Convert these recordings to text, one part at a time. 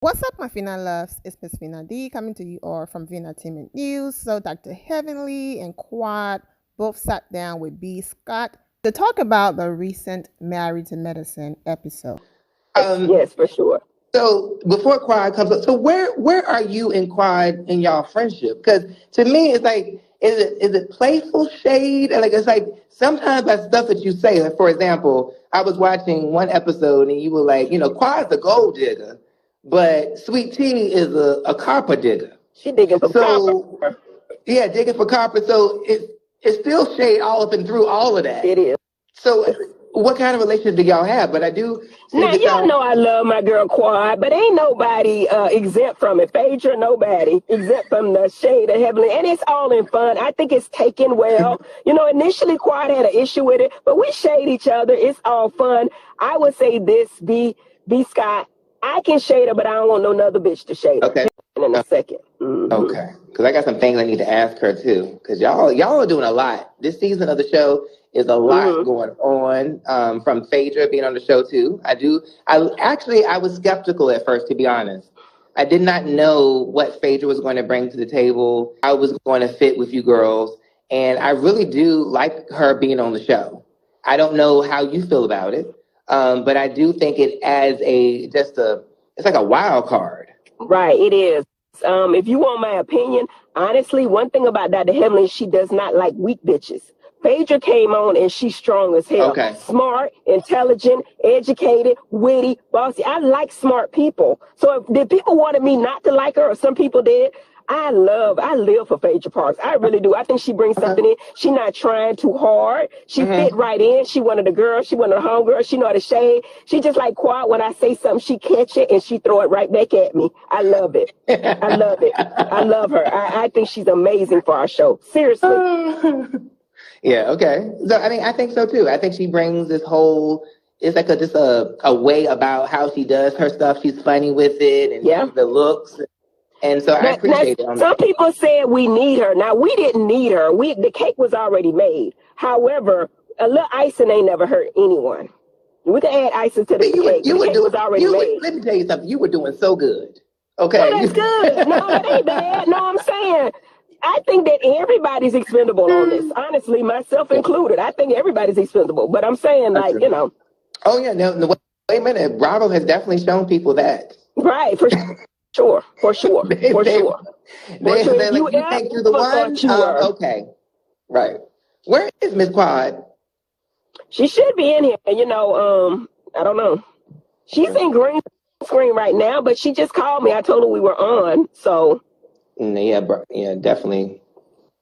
What's up, my Fina loves? It's Miss Fina D coming to you all from Vina Entertainment News. So, Dr. Heavenly and Quad both sat down with B. Scott to talk about the recent Married to Medicine episode. Yes, for sure. So before Quad comes up, so where are you in Quad in y'all friendship? Because to me, it's like, is it playful shade? And like it's like sometimes that stuff that you say. Like for example, I was watching one episode and you were like, Quad's a gold digger, but Sweet Tea is a copper digger. She digging for copper. Yeah, digging for copper. So it's still shade all up and through all of that. It is. So what kind of relationship do y'all have? But I do. Now, y'all know I love my girl Quad, but ain't nobody exempt from it. Phaedra, nobody exempt from the shade of Heavenly. And it's all in fun. I think it's taken well. Initially Quad had an issue with it, but we shade each other. It's all fun. I would say this, B. Scott, I can shade her, but I don't want no other bitch to shade her. Okay. In a second. Mm-hmm. Okay. Because I got some things I need to ask her, too. Because y'all are doing a lot. This season of the show is a lot going on, from Phaedra being on the show too. I was skeptical at first, to be honest. I did not know what Phaedra was going to bring to the table. I was going to fit with you girls. And I really do like her being on the show. I don't know how you feel about it. But I do think it adds it's like a wild card. Right, it is. If you want my opinion, honestly, one thing about Dr. Heavenly, she does not like weak bitches. Phaedra came on and she's strong as hell. Okay. Smart, intelligent, educated, witty, bossy. I like smart people. So if people wanted me not to like her, or some people did, I live for Phaedra Parks. I really do. I think she brings something in. She's not trying too hard. She fit right in. She one of the girls. She one of the homegirls. She know how to shade. She just like Quad. When I say something, she catch it and she throw it right back at me. I love it. I love it. I love her. I think she's amazing for our show. Seriously. Yeah, okay. So, I think so too. I think she brings this whole, it's like just a way about how she does her stuff. She's funny with it and the looks. And so I appreciate it. Some people said we need her. Now, we didn't need her. The cake was already made. However, a little icing ain't never hurt anyone. We can add icing to the cake. The cake was already made. Let me tell you something. You were doing so good. Okay. No, that's good. No, that ain't bad. No, I'm saying, I think that everybody's expendable on this. Honestly, myself included. I think everybody's expendable. But I'm saying, Oh, yeah. No, wait a minute. Bravo has definitely shown people that. Right. For sure. For sure. They think you're the one? Okay. Right. Where is Miss Quad? She should be in here. I don't know. She's in green screen right now, but she just called me. I told her we were on, so... Yeah, definitely.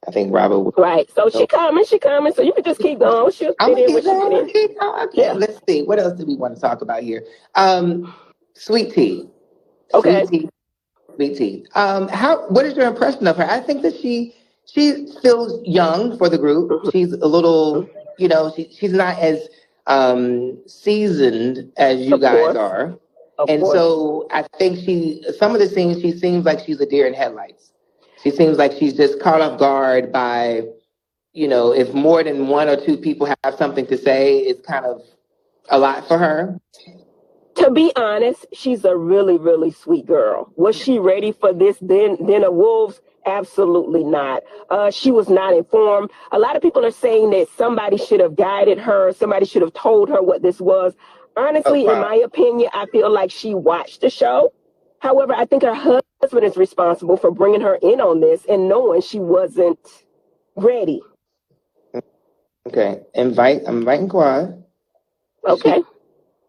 I think Bravo. Right. So she coming. So you can just keep going. She'll fit in what she fit in. Yeah. Let's see. What else do we want to talk about here? Sweet Tea. Okay. Sweet Tea. What is your impression of her? I think that she feels young for the group. She's a little, she's not as seasoned as you guys are. So I think some of the scenes, she seems like she's a deer in headlights. She seems like she's just caught off guard by, if more than one or two people have something to say, it's kind of a lot for her. To be honest, she's a really, really sweet girl. Was she ready for this den of wolves? Absolutely not. She was not informed. A lot of people are saying that somebody should have guided her. Somebody should have told her what this was. Honestly, in my opinion, I feel like she watched the show. However, I think her husband is responsible for bringing her in on this and knowing she wasn't ready. Okay. I'm inviting Quad. Okay.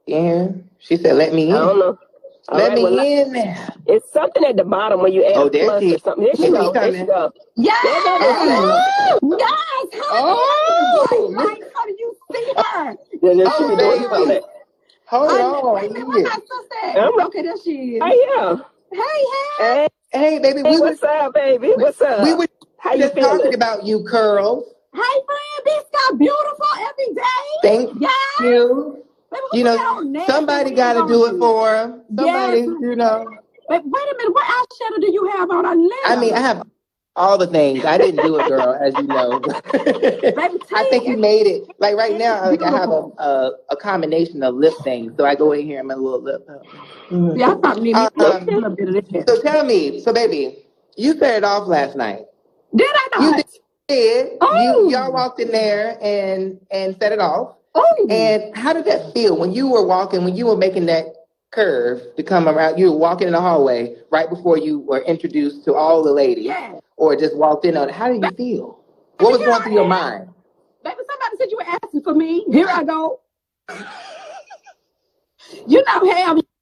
She said, let me in. I don't know. Let me in there. It's something at the bottom where you add a plus or something. There she go. Yes! Yes! Oh! How do you see her? Yeah, Hold on. Wait a minute, what my sister? Okay, there she is. Hey. Hey, baby. What's up, baby? What's up? We were just talking about you, curls. Hey, friend, this got beautiful every day. Thank you. Somebody got to do it for her. Somebody, But wait a minute, what eyeshadow do you have on? I have all the things. I didn't do it, girl, as you know. I think you made it. Like right now, like I have a combination of lip things. So I go in here and my little lip. Yeah, I probably need a little bit of this. So tell me, so baby, you set it off last night. Did I not? You did. Oh. Y'all walked in there and set it off. Oh. And how did that feel when you were walking, when you were making that curve to come around? You were walking in the hallway right before you were introduced to all the ladies, or just walked in on it. How did you feel? What was going through your mind? Baby, somebody said you were asking for me. Here I go.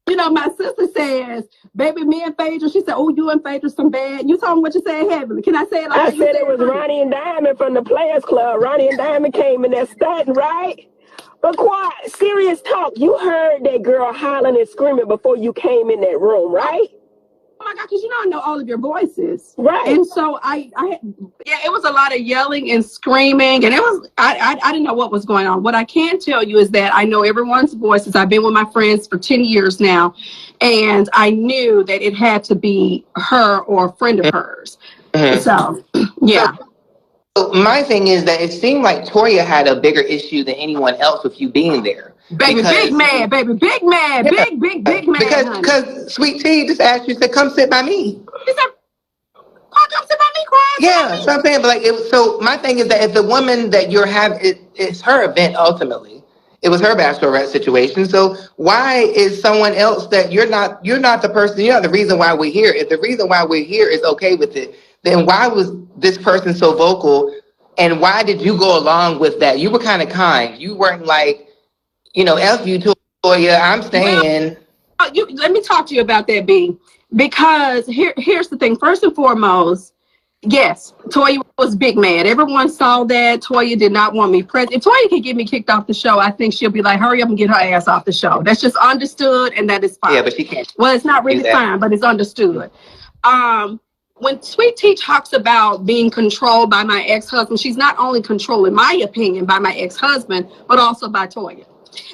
You know, my sister says, baby, me and Phaedra, she said, oh, you and Phaedra some bad. You told me what you said heavily. Can I say it like that? I said it was Ronnie and Diamond from the Players Club. Ronnie and Diamond came in there stunting, right? But quiet, serious talk. You heard that girl hollering and screaming before you came in that room, right? Oh my God, because I know all of your voices. Right. And so it was a lot of yelling and screaming, and I didn't know what was going on. What I can tell you is that I know everyone's voices. I've been with my friends for 10 years now, and I knew that it had to be her or a friend of hers. So, yeah. So my thing is that it seemed like Toya had a bigger issue than anyone else with you being there. Baby, big man, baby, big man, big man. Because Sweet Tea just asked you, said, come sit by me. She said, come sit by me, quiet. Yeah, so I'm saying, but like, so my thing is that if the woman that you're having, it's her event ultimately. It was her bachelorette situation. So why is someone else that you're not the person, you're not the reason why we're here. If the reason why we're here is okay with it, then why was this person so vocal? And why did you go along with that? You were kind of kind. You weren't like, F you, Toya, I'm staying. Well, let me talk to you about that, B. Because here's the thing. First and foremost, yes, Toya was big mad. Everyone saw that. Toya did not want me present. If Toya can get me kicked off the show, I think she'll be like, hurry up and get her ass off the show. That's just understood, and that is fine. Yeah, but she can't. Well, it's not really fine, but it's understood. When Sweet Tea talks about being controlled by my ex-husband, she's not only controlled, in my opinion, by my ex-husband, but also by Toya.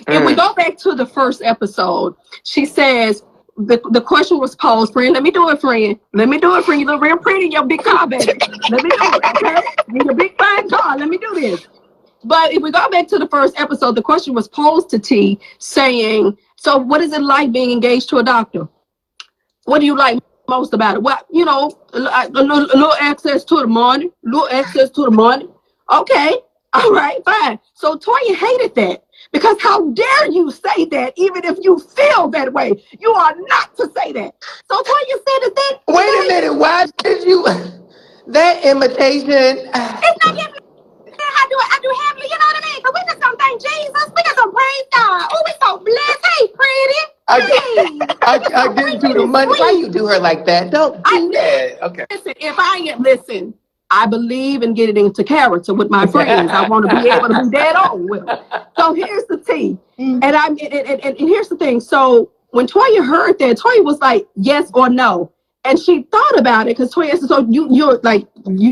If we go back to the first episode, she says, the question was posed, friend, let me do it, friend. Let me do it, friend. You look real pretty in your big car, baby. Let me do it, okay? In your big fine car, let me do this. But if we go back to the first episode, the question was posed to T saying, so what is it like being engaged to a doctor? What do you like most about it? Well, a little access to the money, Okay, all right, fine. So Toya hated that. Because how dare you say that, even if you feel that way? You are not to say that. So Toya said that. Wait a minute, why did you? That imitation. It's not imitation. I do heavily, you know what I mean? Because we just don't thank Jesus. We just don't praise God. Oh, we so blessed. Hey, pretty. I didn't do the money. Why you do her like that? Don't do that. Okay. Listen, I believe in getting into character with my friends. I want to be able to be dead on with them. So here's the tea. And here's the thing. So when Toya heard that, Toya was like, yes or no. And she thought about it because Toya said, so you're like,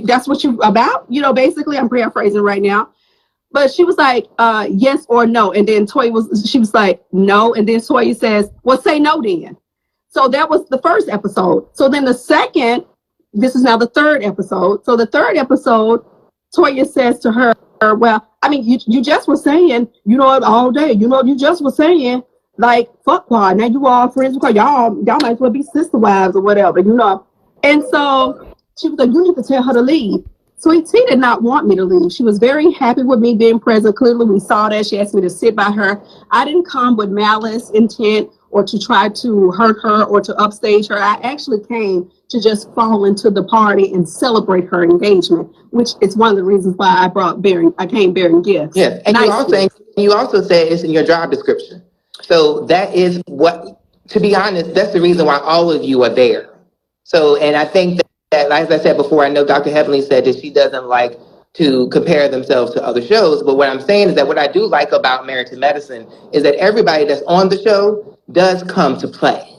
that's what you about? Basically, I'm paraphrasing right now. But she was like, yes or no. And then she was like, no. And then Toya says, well, say no then. So that was the first episode. So then the second, this is now the third episode. So the third episode, Toya says to her, well, I mean, you just were saying, all day, you just were saying, like, fuck Quad. Now you all friends because y'all might as well be sister wives or whatever, And so she was like, you need to tell her to leave. Sweet Tea did not want me to leave. She was very happy with me being present. Clearly, we saw that. She asked me to sit by her. I didn't come with malice, intent, or to try to hurt her or to upstage her. I actually came to just fall into the party and celebrate her engagement, which is one of the reasons why I came bearing gifts. Yes, and you also say it's in your job description. So that is what, to be honest, that's the reason why all of you are there. So, and I think that, as I said before, I know Dr. Heavenly said that she doesn't like to compare themselves to other shows. But what I'm saying is that what I do like about Married to Medicine is that everybody that's on the show does come to play.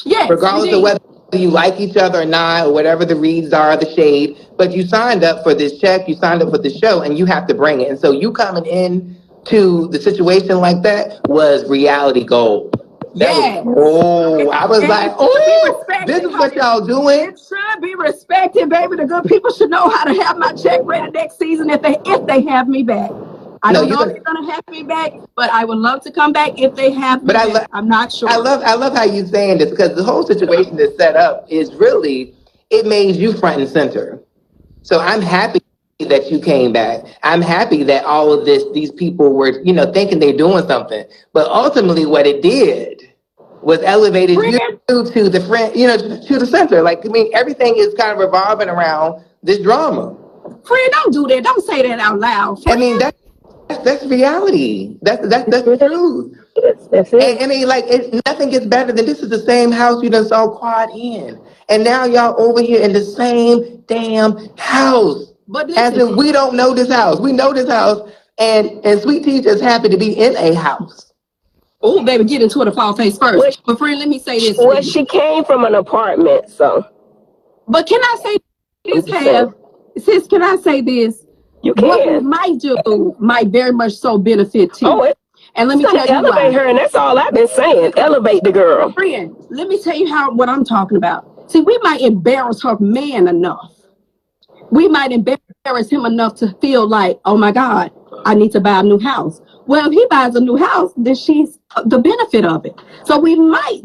Yes, regardless of whether you like each other or not, or whatever the reads are, the shade, but you signed up for this check, you signed up for the show, and you have to bring it. And so you coming in to the situation like that was reality gold. Yes. Oh, I was like, oh, this is what y'all doing. It should be respected, baby. The good people should know how to have my check ready next season if they have me back. I don't know if they're gonna have me back, but I would love to come back if they have me back. I'm not sure. I love how you saying this, because the whole situation that's set up is really, it made you front and center. So I'm happy that you came back. I'm happy that all of these people were, thinking they're doing something. But ultimately what it did was elevated you to the to the center. Like, I mean, everything is kind of revolving around this drama. Friend, don't do that. Don't say that out loud. Friend. I mean, that's reality. That's the truth. That's it. And, I mean, like, nothing gets better than this is the same house you done saw Quad in. And now y'all over here in the same damn house. But listen, as if we don't know this house. We know this house. And Sweet Tea just happy to be in a house. Oh, baby, get into it, a fall face first. But friend, let me say this. Well, she came from an apartment, so. But can I say this, sis, can I say this? You can. What we might do might very much so benefit T. And let me tell you elevate her, and that's all I've been saying. Elevate the girl. Friend, let me tell you what I'm talking about. See, we might embarrass her man enough. We might embarrass him enough to feel like, oh my God, I need to buy a new house. Well, if he buys a new house, then she's the benefit of it. So we might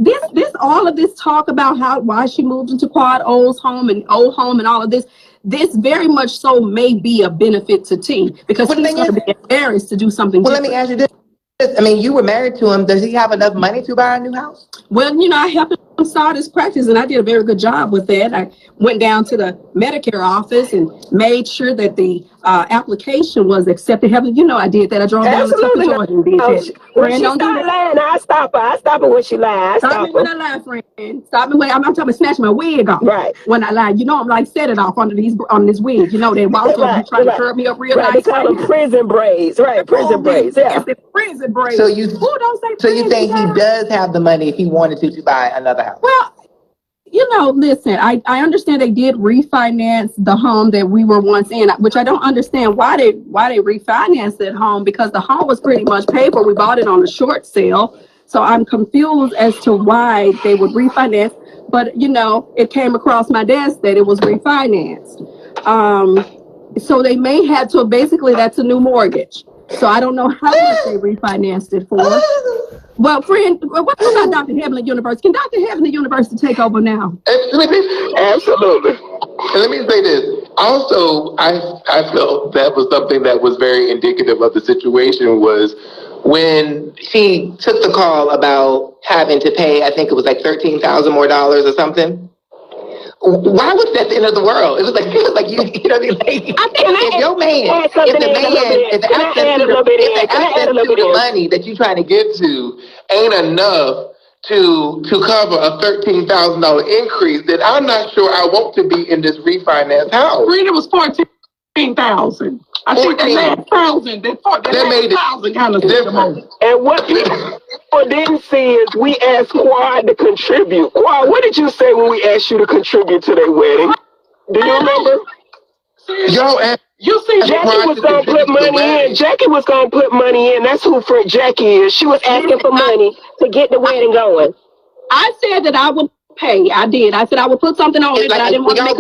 all of this talk about why she moved into Quad Old home and all of this. This very much so may be a benefit to T, because he's going to be embarrassed to do something different. Let me ask you this. I mean, you were married to him. Does he have enough money to buy a new house? Well, I helped him start his practice, and I did a very good job with that. I went down to the Medicare office and made sure that the application was accepted. I did that. I drove down to Georgia and did that. When she start lying, I stop her. I stop her when she lies. Stop me when I lie, friend. Stop me when I'm talking about snatch my wig off. Right. When I lie, I'm like, set it off on this wig. That Walter trying to curb me up real nice. They call them prison braids. Right, prison braids. Yeah. Prison braids. So you think he does have the money if he wanted to buy another house? Well, listen, I understand they did refinance the home that we were once in, which I don't understand why they refinanced that home, because the home was pretty much paid for. We bought it on a short sale. So I'm confused as to why they would refinance. But, it came across my desk that it was refinanced. So they may have to, basically, that's a new mortgage. So I don't know how much they refinanced it for. Well, friend, what about Dr. Heavenly Universe? Can Dr. Heavenly Universe take over now? Absolutely. And let me say this. Also, I felt that was something that was very indicative of the situation was when she took the call about having to pay, I think it was like $13,000 more or something. Why was that the end of the world? It was like you know what I mean? Like, if your man, if the access to the money that you're trying to get to ain't enough to cover a $13,000 increase, then I'm not sure I want to be in this refinance house. It was $14,000. I think the last $1,000, that made it kind of different. And what people didn't see is we asked Quad to contribute. Quad, what did you say when we asked you to contribute to their wedding? Do you remember? You see, Jackie was gonna put money in. Jackie was gonna put money in. That's who friend Jackie is. She was asking for money to get the wedding going. I said that I would pay. I did. I said I would put something on it, but I didn't want to make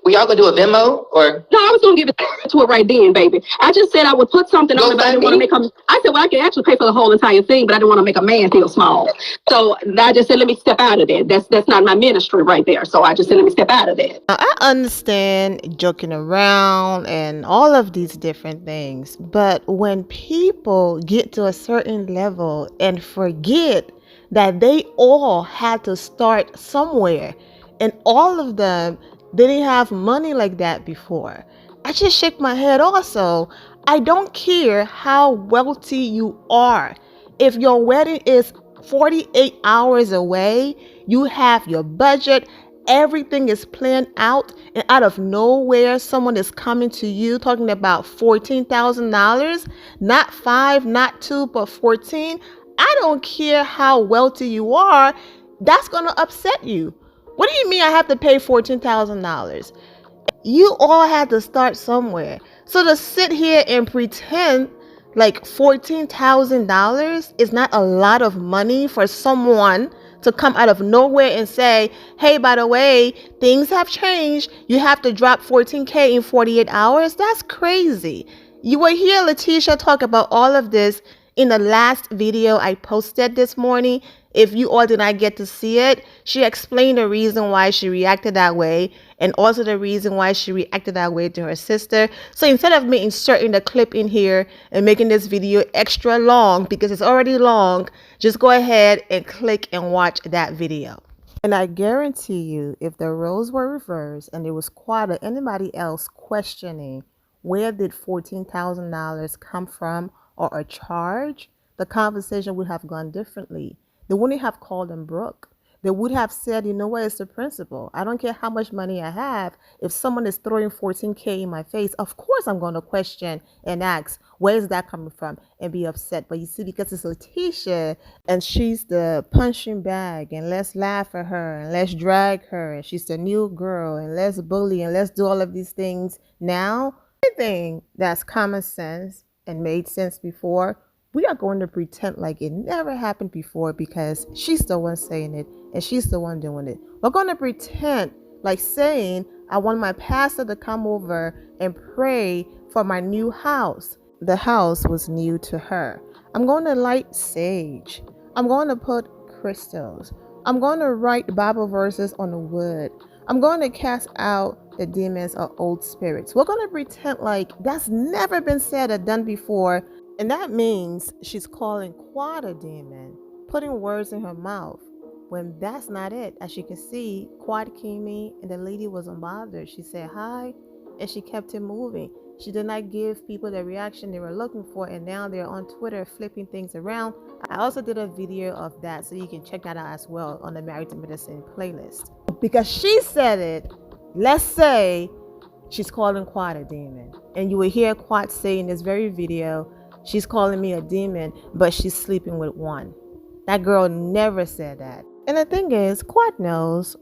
were y'all gonna do a Venmo or? No, I was gonna give it to her right then, baby. I just said I would put something on it, but I didn't want to make her. I said, well, I can actually pay for the whole entire thing, but I didn't want to make a man feel small. So I just said, let me step out of that. That's not my ministry right there. So I just said, let me step out of that. Now, I understand joking around and all of these different things, but when people get to a certain level and forget that they all had to start somewhere, and all of them didn't have money like that before, I just shake my head. Also, I don't care how wealthy you are. If your wedding is 48 hours away, you have your budget, everything is planned out, and out of nowhere someone is coming to you talking about $14,000, not 5, not 2, but 14. I don't care how wealthy you are, that's going to upset you. What do you mean I have to pay $14,000? You all had to start somewhere. So to sit here and pretend Like $14,000 is not a lot of money for someone to come out of nowhere and say, hey, by the way, things have changed. You have to drop 14K in 48 hours. That's crazy. You will hear Letitia talk about all of this in the last video I posted this morning. If you all did not get to see it, she explained the reason why she reacted that way and also the reason why she reacted that way to her sister. So instead of me inserting the clip in here and making this video extra long because it's already long, just go ahead and click and watch that video. And I guarantee you, if the roles were reversed and there was Quad or anybody else questioning where did $14,000 come from or a charge, the conversation would have gone differently. They wouldn't have called him Brooke. They would have said, you know what, it's the principle. I don't care how much money I have. If someone is throwing 14K in my face, of course I'm going to question and ask, where is that coming from? And be upset. But you see, because it's Letitia and she's the punching bag and let's laugh at her and let's drag her and she's the new girl and let's bully and let's do all of these things now. Everything that's common sense and made sense before, we are going to pretend like it never happened before because she's the one saying it and she's the one doing it. We're going to pretend like saying, I want my pastor to come over and pray for my new house. The house was new to her. I'm going to light sage. I'm going to put crystals. I'm going to write Bible verses on the wood. I'm going to cast out the demons or old spirits. We're going to pretend like that's never been said or done before. And that means she's calling Quad a demon, putting words in her mouth, when that's not it. As you can see, Quad came in and the lady wasn't bothered. She said hi and she kept it moving. She did not give people the reaction they were looking for, and now they're on Twitter flipping things around. I also did a video of that, so you can check that out as well on the Married to Medicine playlist. Because she said it, let's say she's calling Quad a demon. And you will hear Quad say in this very video, she's calling me a demon, but she's sleeping with one. That girl never said that. And the thing is, Quad knows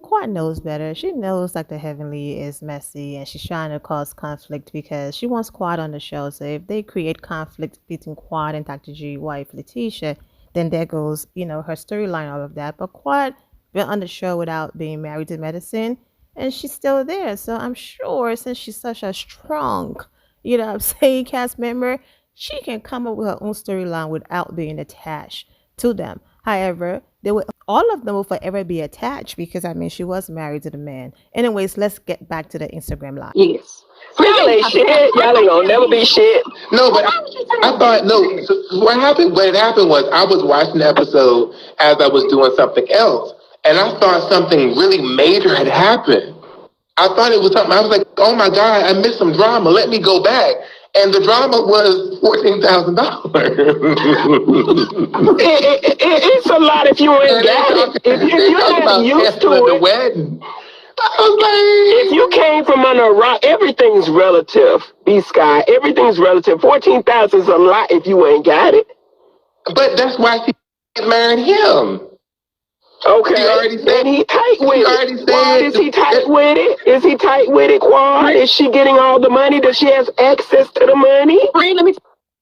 better. She knows Dr. Heavenly is messy and she's trying to cause conflict because she wants Quad on the show. So if they create conflict between Quad and Dr.G wife Letitia, then there goes, her storyline, all of that. But Quad been on the show without being married to medicine and she's still there. So I'm sure since she's such a strong, cast member, she can come up with her own storyline without being attached to them. However, all of them will forever be attached because, she was married to the man. Anyways, let's get back to the Instagram live. Yes. Y'all ain't shit. Y'all ain't gonna never be shit. No, but I thought, no, so what happened was I was watching the episode as I was doing something else, and I thought something really major had happened. I thought it was something, I was like, oh my God, I missed some drama. Let me go back. And the drama was $14,000. It's a lot if you ain't got it. If you're not used to it. The wedding. I was like, if you came from under a rock, everything's relative. B-Sky, everything's relative. 14,000 is a lot if you ain't got it. But that's why she married him. Okay. He already said he tight with it. Quad, is he tight with it? Is he tight with it, Quad? Is she getting all the money? Does she have access to the money? Friend, let me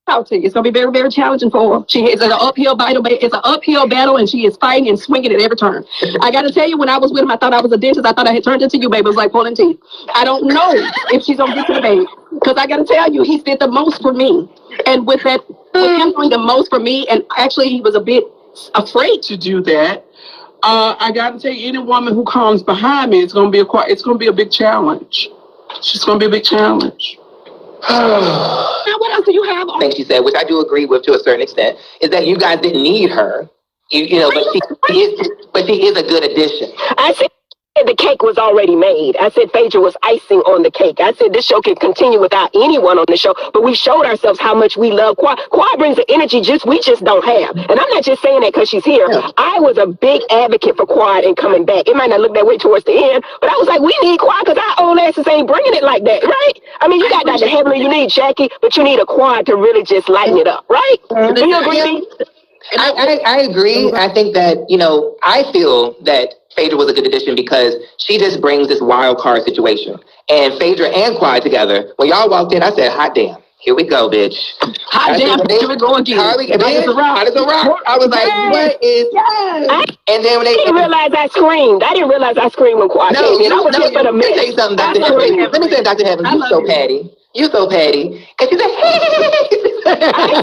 talk to you. It's gonna be very, very challenging for her. She is an uphill battle. It's an uphill battle, and she is fighting and swinging at every turn. I gotta tell you, when I was with him, I thought I was a dentist. I thought I had turned into you, baby. It was like pulling teeth. I don't know if she's gonna get to the baby, because I gotta tell you, he did the most for me, and with him doing the most for me, and actually he was a bit afraid to do that. I got to tell you, any woman who comes behind me, it's gonna be a big challenge. She's gonna be a big challenge. Now, what else do you have? I think she said, which I do agree with to a certain extent, is that you guys didn't need her. But she is a good addition. I said the cake was already made. I said Phaedra was icing on the cake. I said this show can continue without anyone on the show, but we showed ourselves how much we love Quad. Quad brings the energy we just don't have. And I'm not just saying that because she's here. Yeah. I was a big advocate for Quad and coming back. It might not look that way towards the end, but I was like, we need Quad because our old asses ain't bringing it like that, right? I mean, you got Dr. Heavenly, you need Jackie, but you need a Quad to really just lighten it up, right? Do you agree? I agree. I think that, I feel that Phaedra was a good addition because she just brings this wild card situation. And Phaedra and Quad together, when y'all walked in, I said, hot damn. here we go, bitch. Hot damn, here we go again. Hot as a rock. I was like, what is... And then when they... I didn't realize I screamed. When Quad came in. I was here for the minute. Let me say something, Dr. Heaven. Let me say, Dr. Heaven, you so petty. You so petty. And she's like, I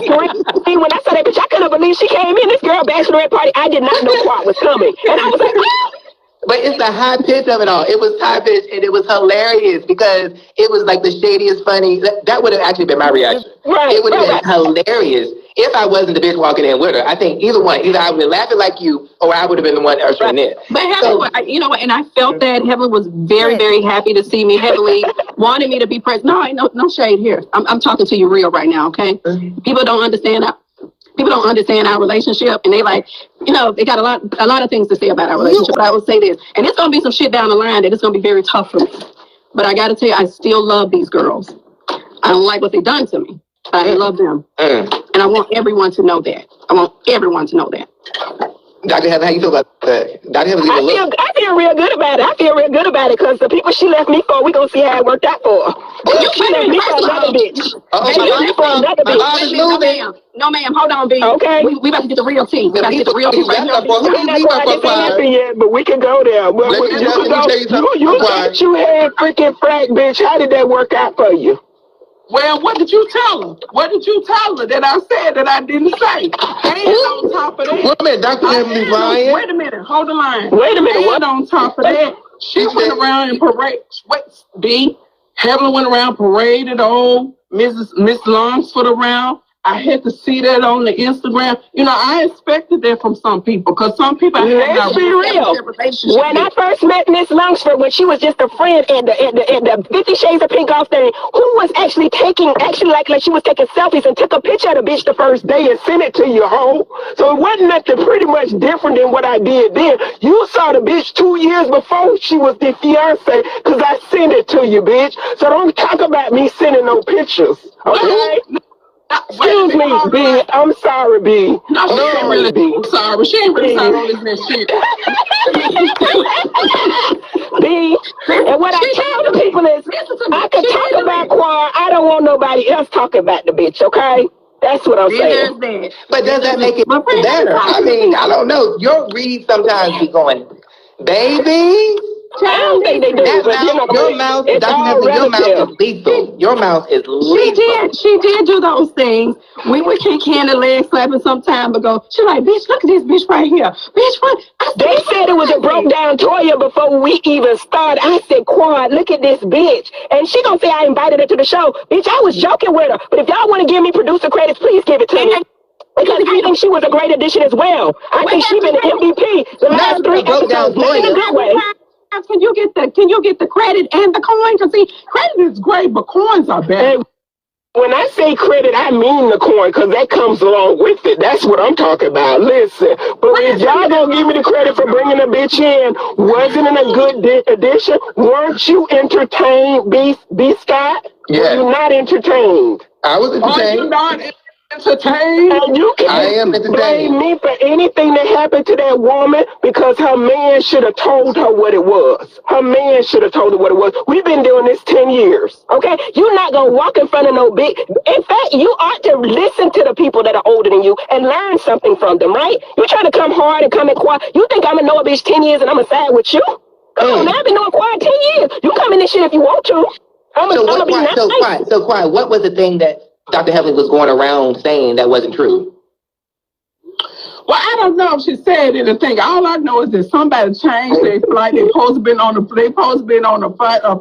screamed when I saw that bitch. I couldn't believe she came in. This girl bachelorette party. I did not know Quad was coming. And I was like, ah! But it's the high pitch of it all. It was high pitch and it was hilarious because it was like the shadiest, funny. That would have actually been my reaction. Right. It would have been hilarious if I wasn't the bitch walking in with her. I think either one. Either I would have been laughing like you or I would have been the one ushering in. But Heavenly, you know what? And I felt that Heavenly was very, very happy to see me. Heavenly wanted me to be present. No shade here. I'm talking to you real right now, okay? People don't understand our relationship, and they like, they got a lot of things to say about our relationship. But I will say this, and it's gonna be some shit down the line that it's gonna be very tough for me. But I gotta tell you, I still love these girls. I don't like what they done to me, but I love them, and I want everyone to know that. Dr. Heaven, how you feel about that? Dr. Heaven, I feel real good about it. Because the people she left me for, we gonna see how it worked out for her. She left me for another bitch. No, ma'am. Hold on, B. Okay. We about to get the real tea. We about to get the real tea right here. But we can go there. You said you had freaking frack, bitch. How did that work out for you? Well, what did you tell her? What did you tell her that I said that I didn't say? And on top of that, wait a minute, Dr. Heavenly lying. Wait a minute, hold the line. Wait a minute, and what? On top of that, she went around and Heavenly went around paraded old Miss Longford around. I had to see that on the Instagram. I expected that from some people because some people Let's be real. When I first met Miss Longford, when she was just a friend and the 50 Shades of Pink off thing, who was actually like she was taking selfies and took a picture of the bitch the first day and sent it to you, ho. So it wasn't nothing pretty much different than what I did then. You saw the bitch 2 years before she was the fiance because I sent it to you, bitch. So don't talk about me sending no pictures, okay? Excuse me, B. I'm sorry, B. No, she ain't really sorry. She ain't really sorry on this shit. B. And what I tell the people is, I can talk about Quad. I don't want nobody else talking about the bitch, okay? That's what I'm saying. But does that make it better? I mean, I don't know. Your reads sometimes be going, baby. I don't think they do. Your mouth is lethal. Your mouth is lethal. She did do those things. We were kicking the leg slapping some time ago. She like, bitch, look at this bitch right here. Bitch, what? They said it was a broke down Toya before we even started. I said, Quad, look at this bitch. And she gonna say I invited her to the show. Bitch, I was joking with her. But if y'all want to give me producer credits, please give it to me. Because I think she was a great addition as well. I think she been an MVP the last 3 episodes, not in a good way. Can you get the credit and the coin? Because see, credit is great, but coins are better. And when I say credit, I mean the coin, because that comes along with it. That's what I'm talking about. Listen, but if y'all gonna give me the credit for bringing the bitch in, wasn't it a good addition? Weren't you entertained, B. Scott? Yeah. Were you not entertained? I was entertained. Are you not entertained? And you can blame me for anything that happened to that woman because her man should have told her what it was. We've been doing this 10 years, okay? You're not going to walk in front of no big... In fact, you ought to listen to the people that are older than you and learn something from them, right? You're trying to come hard and come in quiet. You think I'm going to know a bitch 10 years and I'm going to side with you? Come on, man, I've been knowing quiet 10 years. You come in this shit if you want to. I'm going to be nice. So quiet. What was the thing that Dr. Heavenly was going around saying that wasn't true? Well, I don't know if she said anything. All I know is that somebody changed their flight. They supposed to been on a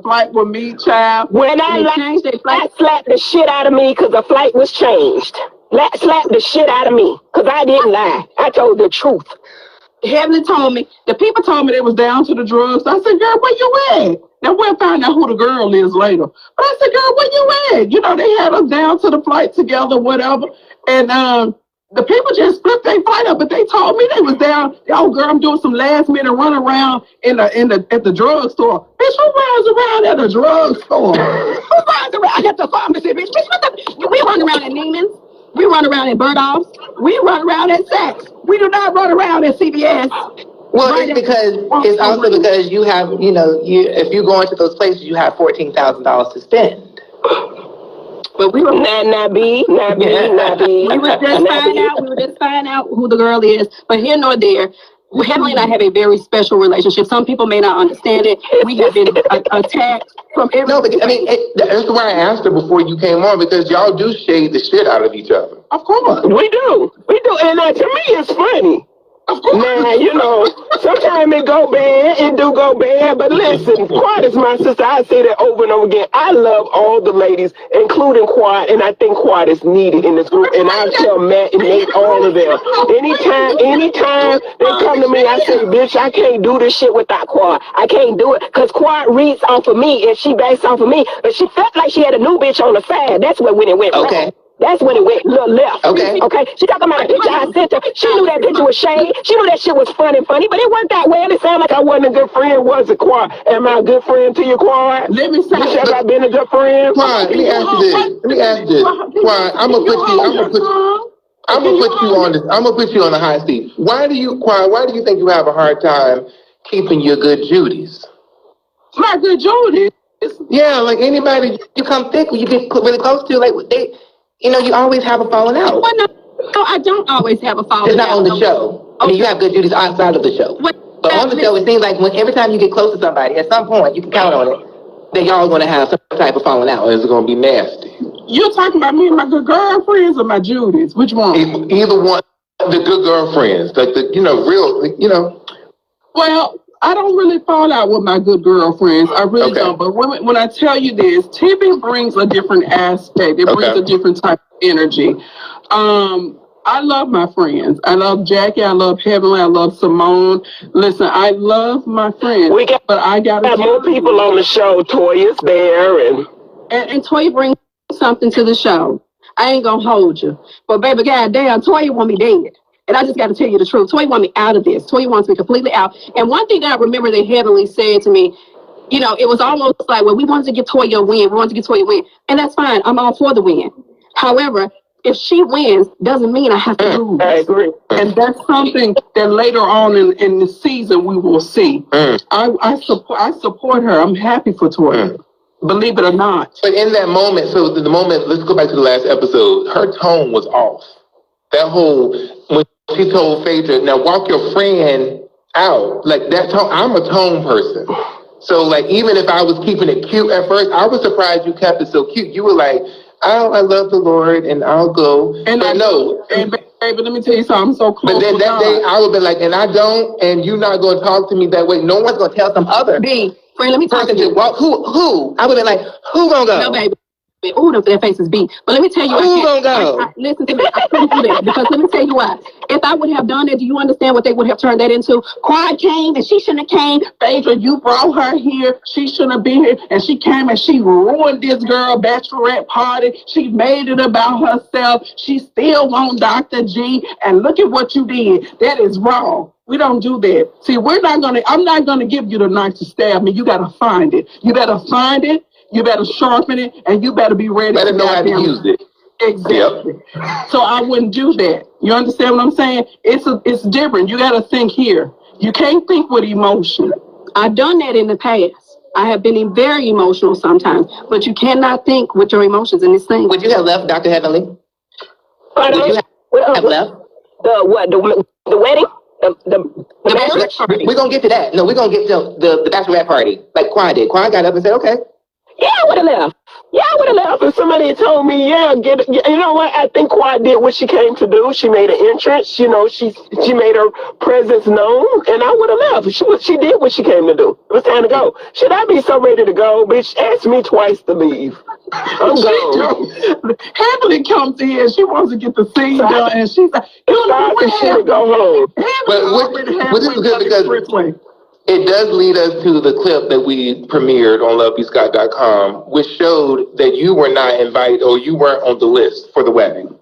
flight with me, child. When I slapped the shit out of me because the flight was changed. Slapped the shit out of me because I didn't lie. I told the truth. Heavenly told me, the people told me they was down to the drugs. I said, girl, where you at? Now we'll find out who the girl is later. But I said, girl, where you at? They had us down to the flight together, whatever. And the people just flipped their flight up, but they told me they was down. Oh, girl, I'm doing some last minute run around at the drugstore. Bitch, who runs around at the drugstore? Who runs around at the pharmacy, bitch? We run around at Neiman's. We run around at Bergdorf's. We run around at Saks. We do not run around at CVS. Well, it's also because you have, if you go into those places, you have $14,000 to spend. But we were not be. We would just find out. We would just find out who the girl is. But here nor there. Heavenly and I have a very special relationship. Some people may not understand it. We have been attacked from every. No, but I mean, that's why I asked her before you came on, because y'all do shade the shit out of each other. Of course. We do. And to me, it's funny. Now, sometimes it go bad, it do go bad, but listen, Quad is my sister. I say that over and over again. I love all the ladies, including Quad, and I think Quad is needed in this group, and I tell Matt and Nate, all of them. Anytime they come to me, I say, bitch, I can't do this shit without Quad. I can't do it, because Quad reads off of me, and she backs off of me, but she felt like she had a new bitch on the side. That's when it went wrong. That's when it went a little left. Okay. She talking about a picture I sent her. She knew that picture was shade. She knew that shit was funny, but it worked out well. It sounded like I wasn't a good friend, was it, Quad? Am I a good friend to you, Quad? Let me say, have I been a good friend? Quad, let me ask you this. Quad, I'm gonna put you on the hot seat. Why do you think you have a hard time keeping your good Judies? My good Judies? Yeah, like anybody you come thick, you get really close to, like they. You always have a falling out. Well, no, I don't always have a falling out. It's not on the show. I mean, you have good Judies outside of the show. But on the show, it seems like every time you get close to somebody, at some point, you can count on it, that y'all going to have some type of falling out. It's going to be nasty. You're talking about me and my good girlfriends or my Judies? Which one? Either one. The good girlfriends. Like real. Well, I don't really fall out with my good girlfriends. I really don't. But when I tell you this, Tiffany brings a different aspect. It brings a different type of energy. I love my friends. I love Jackie. I love Heavenly. I love Simone. Listen, I love my friends. But I got more people on the show. Toya's there. And Toya brings something to the show. I ain't going to hold you. But baby, goddamn, Toya want me dead. And I just got to tell you the truth. Toya wants me out of this. Toya wants me completely out. And one thing that I remember that Heavenly said to me, it was almost like, well, we wanted to get Toya a win. We wanted to get Toya a win. And that's fine. I'm all for the win. However, if she wins, doesn't mean I have to lose. I agree. And that's something that later on in the season we will see. I support her. I'm happy for Toya. Believe it or not. But in that moment, let's go back to the last episode, her tone was off. That when she told Phaedra, now walk your friend out, like that tone, I'm a tone person. So like, even if I was keeping it cute at first, I was surprised you kept it so cute. You were like, I love the Lord and I'll go. And baby, let me tell you something, I'm so close. But then that day I would be like, and I don't, and you're not going to talk to me that way. No one's going to tell some other friend, let me talk to you. Who? I would be like, who gonna go? No, baby. Ooh, their faces beat. But let me tell you, who gonna go? Listen to me. I couldn't do that because let me tell you why. If I would have done that, do you understand what they would have turned that into? Quad came and she shouldn't have came. Phaedra, you brought her here. She shouldn't have been here. And she came and she ruined this girl bachelorette party. She made it about herself. She still wants Dr.G. And look at what you did. That is wrong. We don't do that. See, I'm not gonna give you the knife to stab me. You gotta find it. You better find it. You better sharpen it, and you better be ready. Better know how to use it. Exactly. Yep. So I wouldn't do that. You understand what I'm saying? It's different. You got to think here. You can't think with emotion. I've done that in the past. I have been very emotional sometimes, but you cannot think with your emotions in this thing. Would you have left, Dr. Heavenly? Would you have left? The wedding? The bachelorette party. We're going to get to that. No, we're going to get to the bachelorette party. Like Quad did. Quad got up and said, okay. Yeah, I would have left. If somebody had told me, you know what? I think Quad did what she came to do. She made an entrance. She made her presence known, and I would have left. She did what she came to do. It was time to go. Should I be so ready to go? Bitch, ask me twice to leave. I'm gone. Heavenly comes in. She wants to get the scene done, and she's like, you know what? She would go home. But this is good because it does lead us to the clip that we premiered on lovebscott.com, which showed that you were not invited or you weren't on the list for the wedding.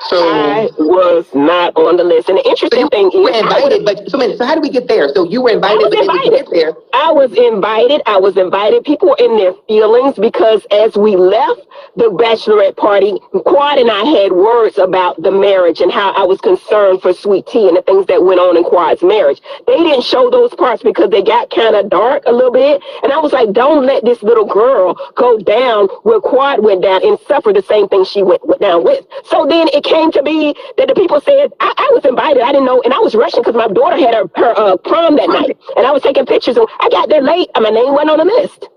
So I was not on the list. And the interesting thing you were is, invited, but so how did we get there? So you were invited, but then when you get there, I was invited. I was invited. People were in their feelings because as we left the bachelorette party, Quad and I had words about the marriage and how I was concerned for Sweet Tea and the things that went on in Quad's marriage. They didn't show those parts because they got kind of dark a little bit. And I was like, don't let this little girl go down where Quad went down and suffer the same thing she went down with. So then it came to be that the people said, I was invited. I didn't know. And I was rushing because my daughter had her prom that night. And I was taking pictures. And I got there late and my name wasn't on the list.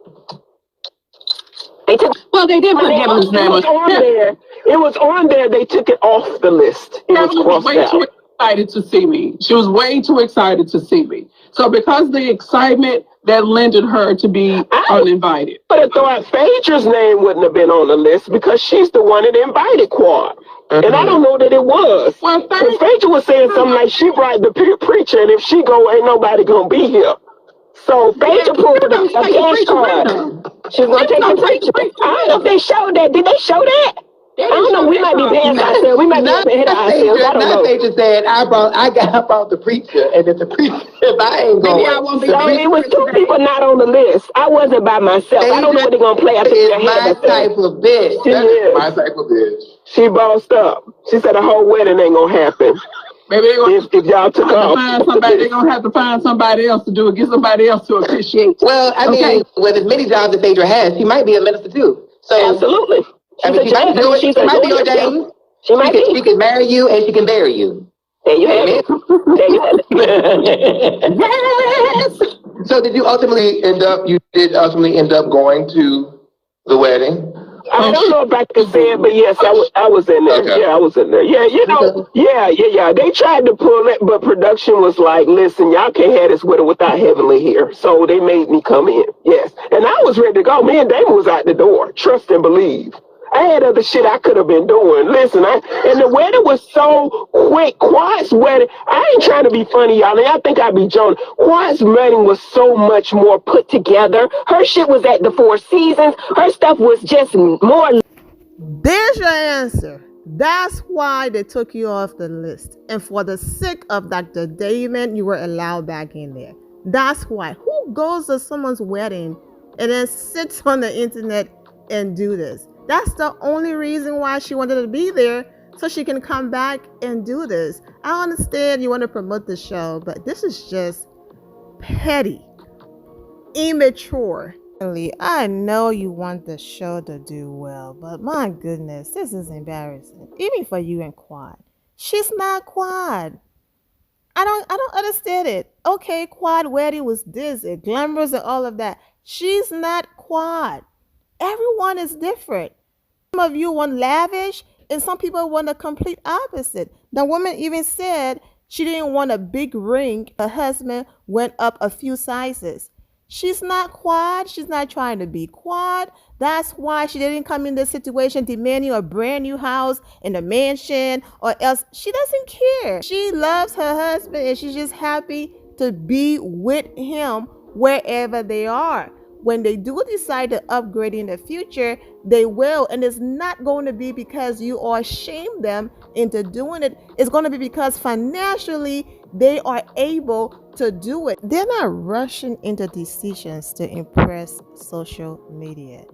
They did put Heaven's name on there. It was on there. They took it off the list. It was crossed way out. too excited to see me. She was way too excited to see me. So because the excitement, that lended her to be uninvited. But I thought Phaedra's name wouldn't have been on the list because she's the one that invited Quad. And I don't know that it was. Well, Phaedra was saying something like she brought the preacher, and if she go, ain't nobody gonna be here. So Phaedra pulled a cash card. She was gonna take the preacher. I don't know if they showed that. Did they show that? I don't know. We might be past ourselves. We might be ahead of ourselves. I don't know. Phaedra said, I brought the preacher, and if the preacher, if I ain't going, so it was two people not on the list. I wasn't by myself. I don't know what they're gonna play. I think they're ahead of my type of bitch. That is my type of bitch. She bossed up. She said the whole wedding ain't gonna happen. Maybe if y'all took off. They're gonna have to find somebody else to do it. Get somebody else to officiate. Well, I mean, with as many jobs as Phaedra has, she might be a minister too. So absolutely. I mean, she might be ordained. She can marry you and she can bury you. There you have it. There you have it. Yes. So did you ultimately end up going to the wedding? I don't know if I can say it, but yes, I was in there. Okay. Yeah, I was in there. Yeah, you know, yeah. They tried to pull it, but production was like, listen, y'all can't have this wedding without Heavenly here. So they made me come in. Yes. And I was ready to go. Me and Damon was out the door. Trust and believe. I had other shit I could have been doing. Listen, and the wedding was so quick. Quad's wedding, I ain't trying to be funny, y'all. And I think I'd be Jonah. Quad's wedding was so much more put together. Her shit was at the Four Seasons. Her stuff was just more. There's your answer. That's why they took you off the list. And for the sake of Dr. Damon, you were allowed back in there. That's why. Who goes to someone's wedding and then sits on the internet and do this? That's the only reason why she wanted to be there, so she can come back and do this. I understand you want to promote the show, but this is just petty, immature. I know you want the show to do well, but my goodness, this is embarrassing. Even for you and Quad. She's not Quad. I don't understand it. Okay, Quad wedding was this, it glamorous and all of that. She's not Quad. Everyone is different. Some of you want lavish, and some people want the complete opposite. The woman even said she didn't want a big ring. Her husband went up a few sizes. She's not Quad. She's not trying to be Quad. That's why she didn't come in this situation demanding a brand new house in a mansion or else. She doesn't care. She loves her husband and she's just happy to be with him wherever they are. When they do decide to upgrade in the future, they will. And it's not going to be because you all shame them into doing it. It's going to be because financially they are able to do it. They're not rushing into decisions to impress social media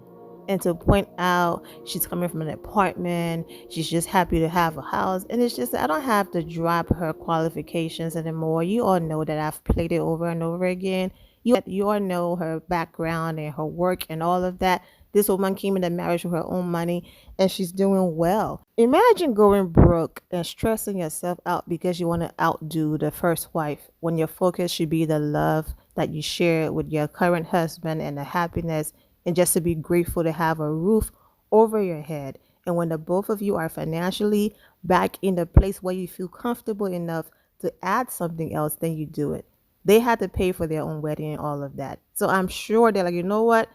and to point out she's coming from an apartment, she's just happy to have a house. And it's just, I don't have to drop her qualifications anymore. You all know that I've played it over and over again. You all know her background and her work and all of that. This woman came into marriage with her own money and she's doing well. Imagine going broke and stressing yourself out because you want to outdo the first wife when your focus should be the love that you share with your current husband and the happiness and just to be grateful to have a roof over your head. And when the both of you are financially back in the place where you feel comfortable enough to add something else, then you do it. They had to pay for their own wedding and all of that. So I'm sure they're like, you know what?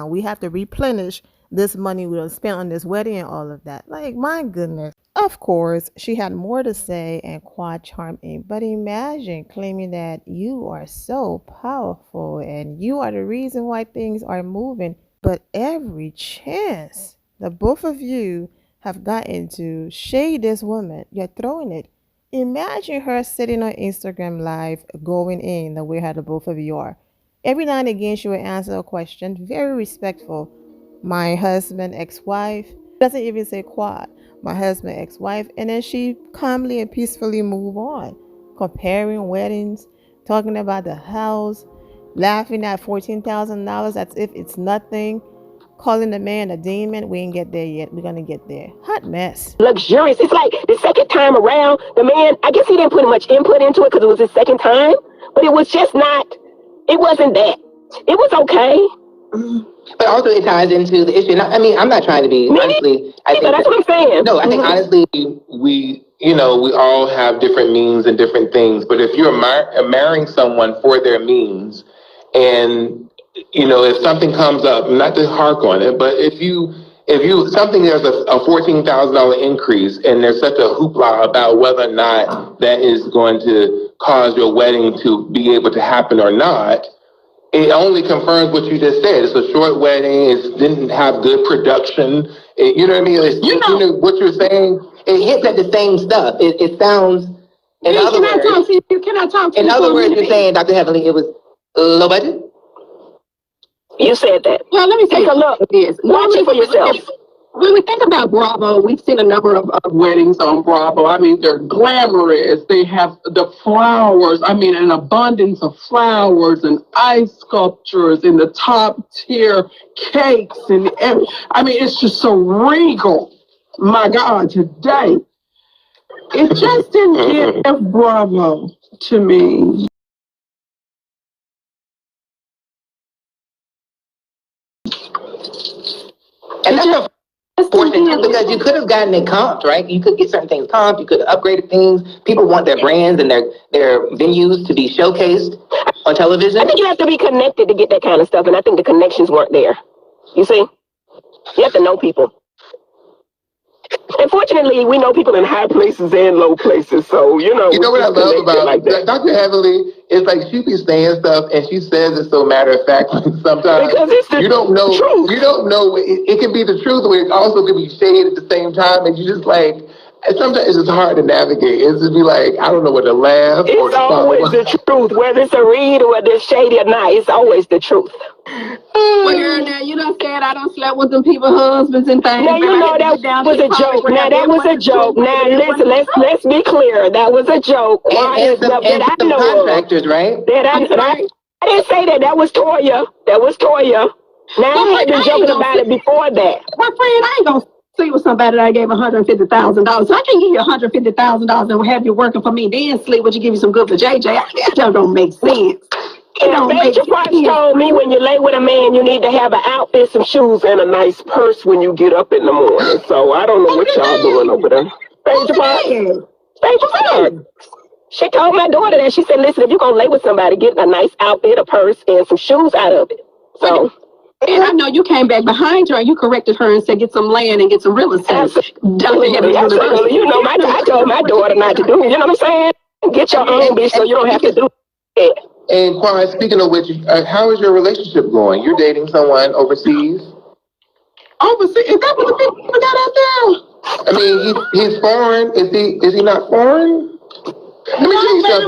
We have to replenish this money we don't spend on this wedding and all of that. Like, my goodness. Of course, she had more to say and Quad charmed in. But imagine claiming that you are so powerful and you are the reason why things are moving. But every chance the both of you have gotten to shade this woman. You're throwing it. Imagine her sitting on Instagram Live going in the way how the both of you are. Every now and again, she will answer a question, very respectful. My husband, ex-wife, doesn't even say quad. My husband, ex-wife, and then she calmly and peacefully move on, comparing weddings, talking about the house, laughing at $14,000 as if it's nothing, calling the man a demon. We ain't get there yet. We're gonna get there. Hot mess. Luxurious. It's like the second time around, the man, I guess he didn't put much input into it because it was his second time, but it was just not, it wasn't that. It was okay. But also it ties into the issue. I mean, I'm not trying to be, honestly, I think that's what I'm saying. No, I think honestly, we all have different means and different things, but if you're marrying someone for their means, and if something comes up, not to hark on it, but if you something, there's a $14,000 increase and there's such a hoopla about whether or not that is going to cause your wedding to be able to happen or not, it only confirms what you just said. It's a short wedding. It didn't have good production. You know what I mean? What you're saying. It hits at the same stuff. It sounds. In other words, you're saying, Dr. Heavenly, it was low budget? You said that. Well, let me take a look. Watch it for yourself. When we think about Bravo, we've seen a number of Weddings on Bravo. I mean, they're glamorous. They have the flowers. I mean, an abundance of flowers and ice sculptures and the top tier cakes and I mean, it's just so regal. My God, today it just didn't give Bravo to me. And that's a portion because you could have gotten it comped, right? You could get certain things comped. You could have upgraded things. People want their brands and their venues to be showcased on television. I think you have to be connected to get that kind of stuff, and I think the connections weren't there. You see? You have to know people. Unfortunately, we know people in high places and low places, so You know what I love about Dr. Heavenly is like she be saying stuff and she says it so matter of fact sometimes because it's the you don't know truth. You don't know it can be the truth, but it also can be shade at the same time, and you just like. And sometimes it's just hard to navigate. It's just be like, I don't know what to laugh. It's always the truth, whether it's a read or whether it's shady or not. It's always the truth. Well, girl, now you done said I done slept with them people's husbands and things. Now you know that was a joke. Now that was a joke. Now listen, let's be clear. That was a joke. And some contractors, right? I didn't say that. That was Toya. That was Toya. Now I had been joking about it before that. My friend, I ain't gonna sleep with somebody that I gave $150,000. So I can give you $150,000 and have you working for me, then sleep with you, give you some good for JJ. That don't make sense. Phaedra told me when you lay with a man, you need to have an outfit, some shoes, and a nice purse when you get up in the morning. So I don't know what y'all doing over there. Phaedra, she told my daughter that. She said, listen, if you're going to lay with somebody, get a nice outfit, a purse, and some shoes out of it. So... And I know you came back behind her and you corrected her and said, get some land and get some real estate. Absolutely. You know, I told my daughter not to do it. You know what I'm saying? Get your own bitch so you don't have to do it. And Quan, speaking of which, how is your relationship going? You're dating someone overseas? Overseas? Is that what the people got out there? I mean, he's foreign. Is he not foreign? Let me tell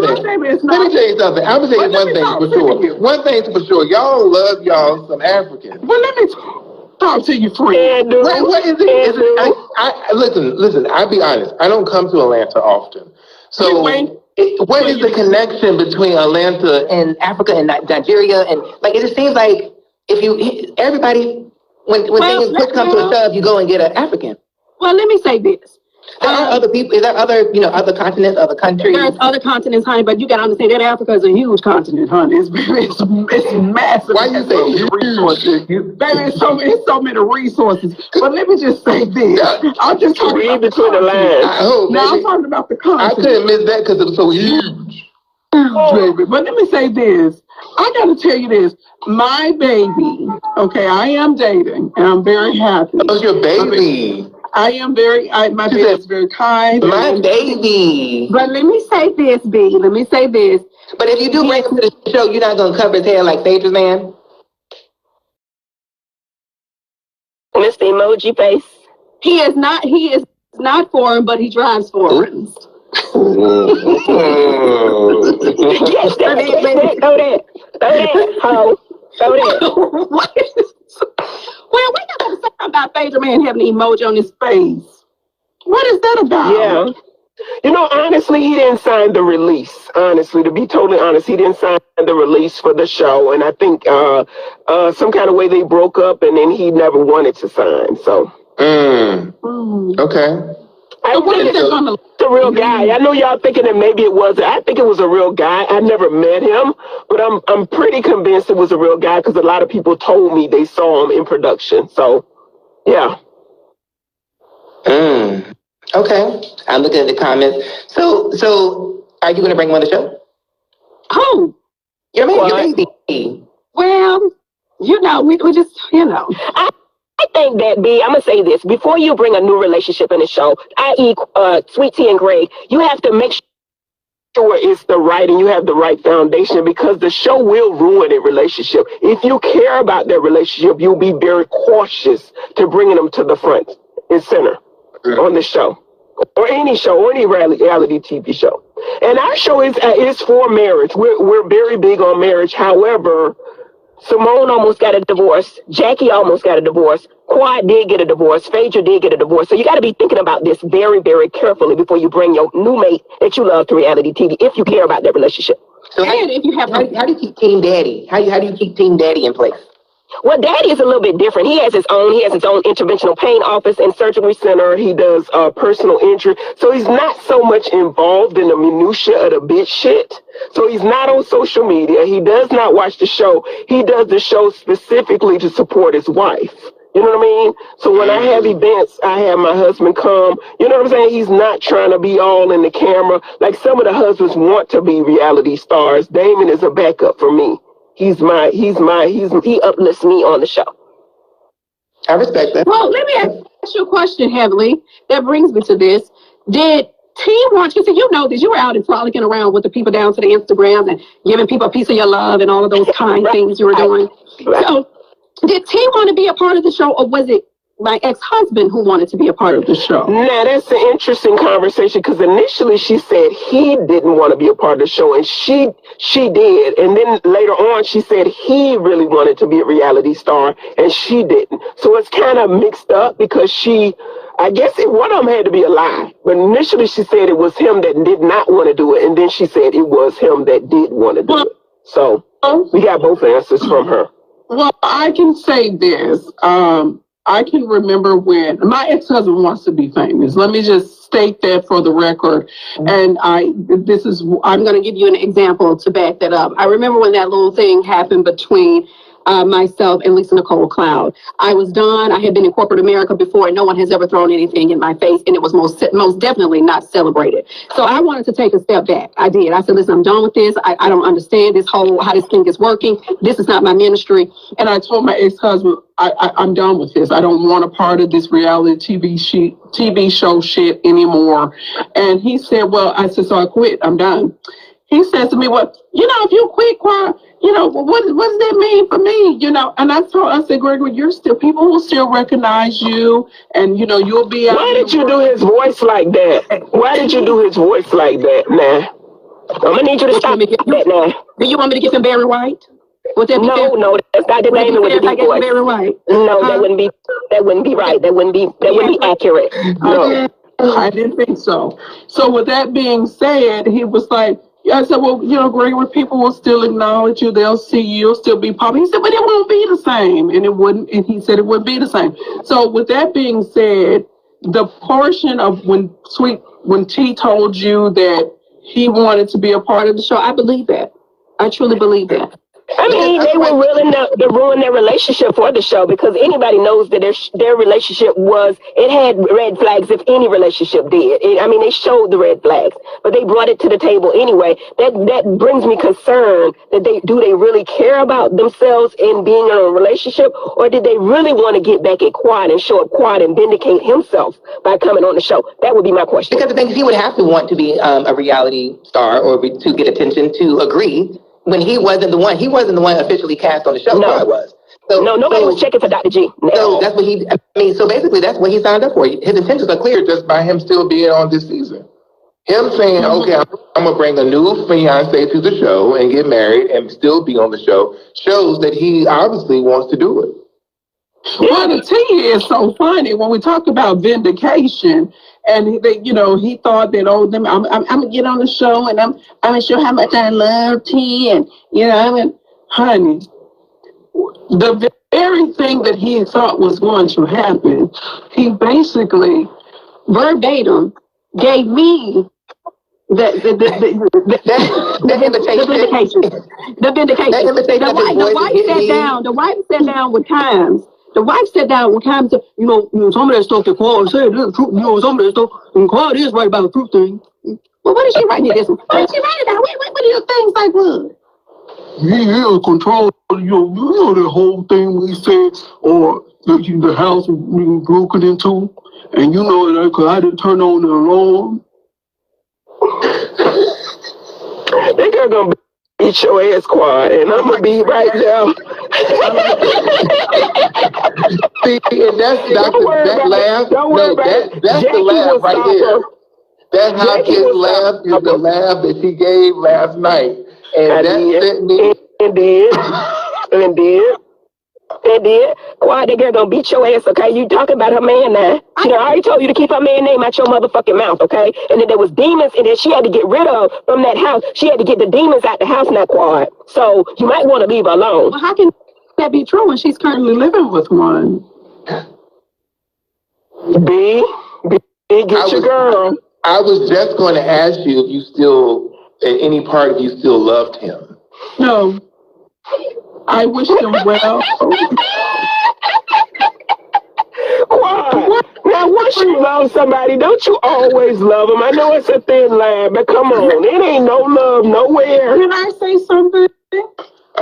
you something. I'm gonna tell you one thing for sure. One thing for sure. Y'all love y'all some Africans. Well, let me talk to you, friend. Wait, what is it? Listen. I'll be honest. I don't come to Atlanta often. So, what is the connection between Atlanta and Africa and Nigeria? And like, it just seems like everybody, when things push come to a shove, you go and get an African. Well, let me say this. There are other people. Is there other continents, other countries? There's other continents, honey, but you got to understand that Africa is a huge continent, honey. It's massive. Why you say huge? Resources? Baby, it's so many resources. But let me just say this. I'm just talking about between the lines. I'm talking about the continent. I couldn't miss that because it was so huge. Baby, but let me say this. I got to tell you this. My baby, okay, I am dating, and I'm very happy. What's your baby? I am my baby is very kind. My baby. But let me say this, B. Let me say this. But if you do bring him to the show, you're not going to cover his hair like Phaedra's man? Mr. Emoji Face. He is not foreign, but he drives foreigns. Yes, that. Throw that, ho. Throw that. Well, we got to say about Phaedra man having an emoji on his face. What is that about? Yeah. You know, honestly, he didn't sign the release. Honestly, to be totally honest, he didn't sign the release for the show. And I think some kind of way they broke up and then he never wanted to sign. So. Okay. I think it's a real guy. I know y'all thinking that maybe it was. I think it was a real guy. I never met him, but I'm pretty convinced it was a real guy because a lot of people told me they saw him in production. So, yeah. Okay. I'm looking at the comments. So are you going to bring him on the show? Who? Your baby. Well, we just, I think that, B, I'm going to say this. Before you bring a new relationship in the show, i.e. Sweet Tea and Greg, you have to make sure it's the right and you have the right foundation because the show will ruin a relationship. If you care about that relationship, you'll be very cautious to bringing them to the front and center on the show. Or any show, or any reality TV show. And our show is for marriage. We're very big on marriage. However, Simone almost got a divorce. Jackie almost got a divorce. Quad did get a divorce. Phaedra did get a divorce. So you got to be thinking about this very, very carefully before you bring your new mate that you love to reality TV, if you care about that relationship. So how do you keep Team Daddy? How do you keep Team Daddy in place? Well, Daddy is a little bit different. He has his own interventional pain office and surgery center. He does personal injury. So he's not so much involved in the minutia of the bitch shit. So he's not on social media. He does not watch the show. He does the show specifically to support his wife. You know what I mean? So when I have events, I have my husband come. You know what I'm saying? He's not trying to be all in the camera. Like some of the husbands want to be reality stars. Damon is a backup for me. He uplifts me on the show. I respect that. Well, let me ask you a question, Heavenly. That brings me to this. Did T want you to, that you were out and frolicking around with the people down to the Instagrams and giving people a piece of your love and all of those kind things you were doing? Right. So did T want to be a part of the show, or was it my ex-husband who wanted to be a part of the show? Now, that's an interesting conversation because initially she said he didn't want to be a part of the show, and she did. And then later on, she said he really wanted to be a reality star, and she didn't. So it's kind of mixed up because I guess one of them had to be a lie. But initially she said it was him that did not want to do it, and then she said it was him that did want to do it. So we got both answers from her. Well, I can say this. I can remember when my ex-husband wants to be famous. Let me just state that for the record. And I'm going to give you an example to back that up. I remember when that little thing happened between myself and Lisa Nicole Cloud. I was done. I had been in corporate America before, and no one has ever thrown anything in my face, and it was most definitely not celebrated. So I wanted to take a step back. I did. I said, listen, I'm done with this. I don't understand how this thing is working. This is not my ministry. And I told my ex-husband, I'm done with this. I don't want a part of this reality TV show shit anymore. And he said, well, I said, so I quit. I'm done. He says to me, well, if you quit, what does that mean for me? And I said, Gregory, people will still recognize you, and you'll be out. Why did you do his voice like that? Why did you do his voice like that? Nah, I'm gonna need you to stop that now. Do you want me to give him Barry White? No, that's not the name with the deep voice. Barry White. No, that wouldn't be right. That wouldn't be accurate. No. I didn't think so. So with that being said, he was like, I said, well, Gregory, people will still acknowledge you. They'll see you. You'll still be popular. He said, but it won't be the same. And it wouldn't. And he said it wouldn't be the same. So with that being said, the portion of when T told you that he wanted to be a part of the show, I believe that. I truly believe that. I mean, they were willing to ruin their relationship for the show because anybody knows that their relationship had red flags if any relationship did. They showed the red flags, but they brought it to the table anyway. That brings me concern that they really care about themselves in being in a relationship, or did they really want to get back at Quad and show up Quad and vindicate himself by coming on the show? That would be my question. Because the thing is, he would have to want to be a reality star or to get attention to agree. When he wasn't the one officially cast on the show. No, I was. So, No, nobody was checking for Dr. G. So that's what he. I mean, so basically, that's what he signed up for. His intentions are clear just by him still being on this season. Him saying, "Okay, I'm gonna bring a new fiance to the show and get married and still be on the show," shows that he obviously wants to do it. Well, the tea is so funny when we talk about vindication, and he thought that I'm gonna get on the show and I'm gonna show how much I love tea, and honey, the very thing that he thought was going to happen, he basically verbatim gave me the vindication. The wife sat down with Times. The wife sat down with Times. Some of that stuff that Quad said is true. Some of that stuff, and Quad is right about the truth thing. Well, what is she writing this? What is she writing about? What are your things like what? He control. The whole thing we said, or the house was broken into, and because I didn't turn on the alarm. That girl gonna beat your ass, Quad, and I'm gonna be right there. See, and that's that laugh. Don't worry about it. That's the laugh right there. That high pitched laugh is the laugh that she gave last night, and that sent me. And did. Quad, that girl gonna beat your ass, okay? You talking about her man now. She done already told you to keep her man name out your motherfucking mouth, okay? And then there was demons and that she had to get rid of from that house. She had to get the demons out the house now, Quad. So you might want to leave her alone. Well, how can that be true when she's currently living with one? B, get your girl. I was just going to ask you if you still, in any part of you still loved him. No. I wish him well. Why? Now, once you love somebody, don't you always love them? I know it's a thin line, but come on. It ain't no love nowhere. Can I say something?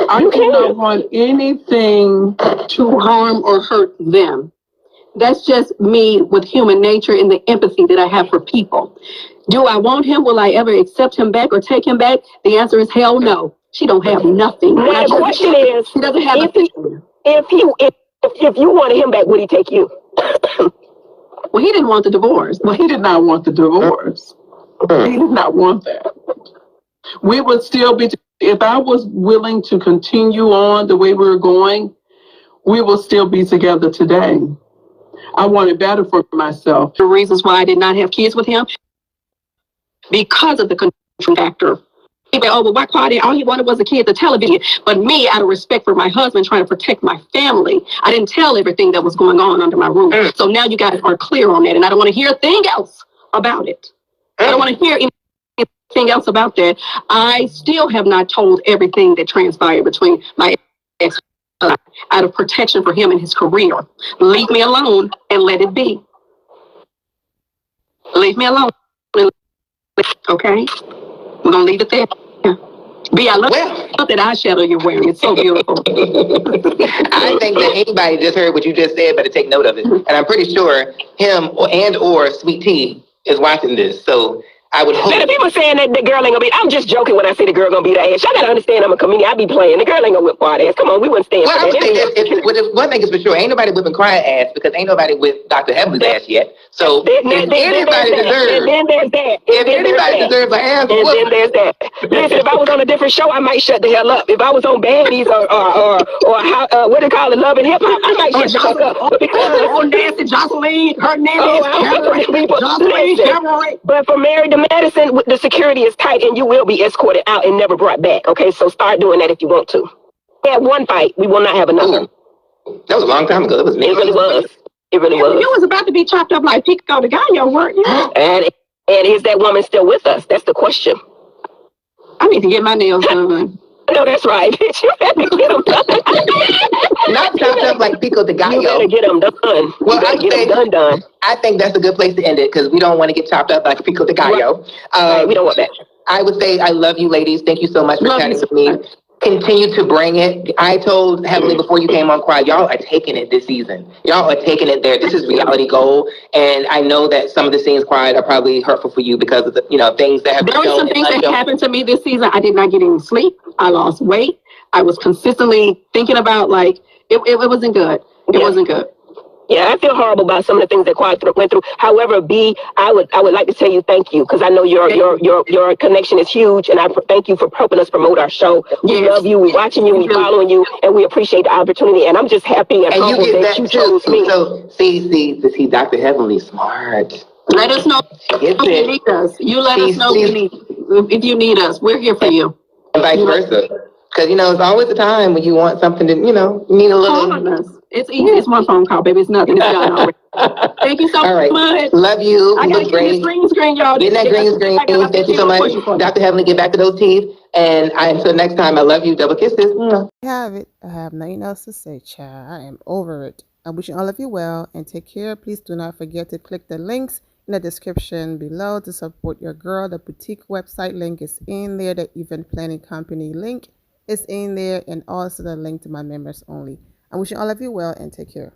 I do not want anything to harm or hurt them. That's just me with human nature and the empathy that I have for people. Do I want him? Will I ever accept him back or take him back? The answer is hell no. She don't have nothing. Now, the question is, she doesn't have if you wanted him back, would he take you? Well, he didn't want the divorce. Well, he did not want the divorce. He did not want that. We would still be, if I was willing to continue on the way we were going, we will still be together today. I wanted better for myself. The reasons why I did not have kids with him, because of the control factor. Why Claudia? All he wanted was a kid, the television. But me, out of respect for my husband, trying to protect my family, I didn't tell everything that was going on under my roof. So now you guys are clear on that, and I don't want to hear a thing else about it. I don't want to hear anything else about that. I still have not told everything that transpired between my ex, out of protection for him and his career. Leave me alone and let it be. Leave me alone. Okay? We're going to leave it there. B, I love that eyeshadow you're wearing. It's so beautiful. I think that anybody just heard what you just said better take note of it. And I'm pretty sure him or Sweet Tea is watching this. So I would hope. Now, the people saying that the girl ain't gonna beat. I'm just joking when I say the girl gonna beat her ass. Y'all gotta understand I'm a comedian. I be playing. The girl ain't gonna whip Quad ass. Come on, we wouldn't stand for that. One thing is for sure, ain't nobody whipping crying ass because ain't nobody whipped Dr. Heavenly's ass yet. So if anybody deserves, and then there's that. If anybody deserves an ass whooping, and then there's that. Listen, if I was on a different show, I might shut the hell up. If I was on Baddies or what they call it, Love and Hip Hop, I might shut the fuck up. Because Nancy Jocelyn, her name is Jocelyn. But for Married to Madison, the security is tight and you will be escorted out and never brought back. Okay, so start doing that if you want to. We had one fight, we will not have another. That was a long time ago. It was me. It really was. It really was. You was about to be chopped up like Pico the Gallo, weren't you? And is that woman still with us? That's the question. I need to get my nails done. No, that's right, bitch. You better get them done. Not chopped up like Pico de Gallo. You better get them done. Well, done. I think that's a good place to end it because we don't want to get chopped up like Pico de Gallo. Right, we don't want that. I would say I love you, ladies. Thank you so much for chatting with me. Continue to bring it. I told Heavenly before you came on Quad, y'all are taking it this season. Y'all are taking it there. This is reality gold. And I know that some of the scenes, Quad, are probably hurtful for you because of the things that have been shown. There were some things that happened to me this season. I did not get any sleep. I lost weight. I was consistently thinking about It wasn't good. It wasn't good. Yeah, I feel horrible about some of the things that Quad went through. However, B, I would like to tell you thank you, because I know your connection is huge, and I thank you for helping us promote our show. We love you, we watching you, we following you, and we appreciate the opportunity. And I'm just happy and humbled that you chose me. So see, Dr. Heavenly smart. Let us know if you need us. You let us know if you need us. We're here for you. And vice versa. Because, it's always a time when you want something to, you need a little. It's easy. It's one phone call, baby. It's nothing. It's done already. Thank you so much. Love you. I gotta get this green screen, y'all. Get that green screen. Thank you so much. Dr. Heavenly, get back to those teeth. And until next time, I love you. Double kisses. Have it. I have nothing else to say, child. I am over it. I'm wishing all of you well and take care. Please do not forget to click the links in the description below to support your girl. The boutique website link is in there. The event planning company link is in there, and also the link to my members only. I'm wishing all of you well and take care.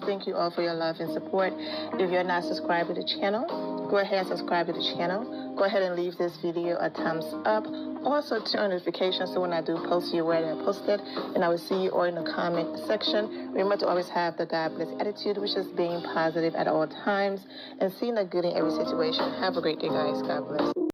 Thank you all for your love and support. If you're not subscribed to the channel, go ahead and subscribe to the channel. Go ahead and leave this video a thumbs up. Also turn on notifications so when I do post, you're aware that I posted. And I will see you all in the comment section. Remember to always have the God bless attitude, which is being positive at all times and seeing the good in every situation. Have a great day, guys. God bless.